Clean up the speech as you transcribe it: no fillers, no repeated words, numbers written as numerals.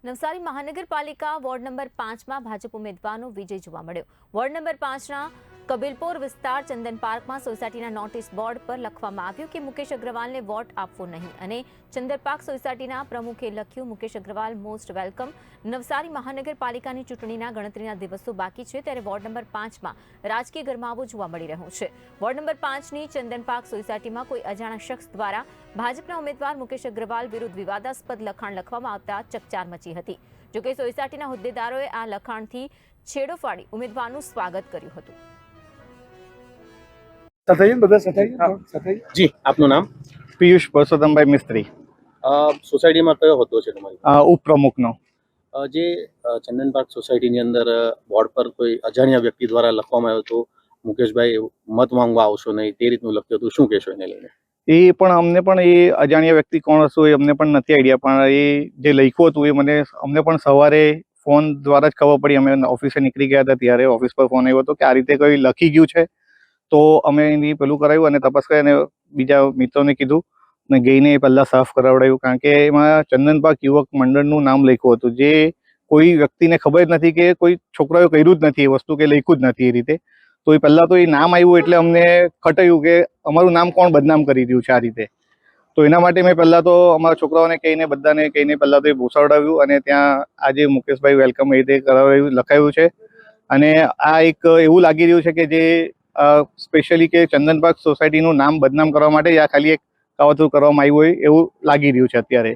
નવસારી મહાનગરપાલિકા ward number 5માં Bhajap ઉમેદવારનો વિજય જોવા મળ્યો। વોર્ડ નંબર 5ના કબીલપોર વિસ્તાર ચંદન પાર્કમાં સોસાયટીના નોટિસ બોર્ડ પર લખવામાં આવ્યું કે મુકેશ અગ્રવાલને વોટ આપવો નહીં અને ચંદન પાર્ક સોસાયટીના પ્રમુખે લખ્યું, મુકેશ અગ્રવાલ મોસ્ટ વેલકમ। નવસારી મહાનગરપાલિકાની ચૂંટણીના ગણતરીના દિવસો બાકી છે, ત્યારે વોર્ડ નંબર 5માં રાજકીય ગરમાવો જોવા મળી રહ્યો છે। વોર્ડ નંબર 5ની ચંદન પાર્ક સોસાયટીમાં કોઈ અજાણ્યા શખ્સ દ્વારા ભાજપના ઉમેદવાર મુકેશ અગ્રવાલ વિરુદ્ધ વિવાદાસ્પદ લખાણ લખવામાં આવતા ચકચાર મચી હતી। જોકે સોસાયટીના હોદ્દેદારોએ આ લખાણથી છેડો ફાડી ઉમેદવારનું સ્વાગત કર્યું હતું। जी, आपનું નામ? પિયુષ પરસોત્તમભાઈ મિસ્ત્રી, સોસાયટીમાં કયો હોદ્દો છે તમારી? ઉપપ્રમુખનો। જે ચંદન પાર્ક સોસાયટીની અંદર બોર્ડ પર કોઈ અજાણ્યા વ્યક્તિ દ્વારા લખવામાં આવ્યું હતું, મુકેશભાઈ મત માંગવા આવશો નહીં, તે રીતનું લખ્યું હતું, શું કહેશો એને લઈને? એ પણ અમને પણ એ અજાણ્યા વ્યક્તિ કોણ હશું એ અમને પણ નથી આઈડિયા, પણ એ જે લખ્યું હતું એ અમને પણ સવારે ફોન દ્વારા જ ખબર પડી। અમે ઓફિસે નીકળી ગયા હતા ત્યારે ઓફિસ પર ફોન આવ્યો હતો કે આ રીતે કોઈ લખી ગયું છે, તો અમે એની પેલું કરાવ્યું અને તપાસ કરી અને બીજા મિત્રોને કીધું ને ગઈને પહેલાં સાફ કરાવડાવ્યું, કારણ કે એમાં ચંદન પાર્ક યુવક મંડળનું નામ લખ્યું હતું, જે કોઈ વ્યક્તિને ખબર જ નથી કે કોઈ છોકરાઓએ કર્યું જ નથી એ વસ્તુ કે લખ્યું જ નથી એ રીતે। તો એ પહેલાં તો એ નામ આવ્યું એટલે અમને ખટાયું કે અમારું નામ કોણ બદનામ કરી રહ્યું છે આ રીતે। તો એના માટે મેં પહેલાં તો અમારા છોકરાઓને કહીને બધાને કહીને પહેલાં તો એ ભૂસાવડાવ્યું અને ત્યાં આજે મુકેશભાઈ વેલકમ એ રીતે કરાવ્યું લખાયું છે। અને આ એક એવું લાગી રહ્યું છે કે જે સ્પેશિયલી કે ચંદન પાર્ક સોસાયટીનું નામ બદનામ કરવા માટે આ ખાલી એક કાવતરું કરવામાં આવ્યું હોય એવું લાગી રહ્યું છે અત્યારે।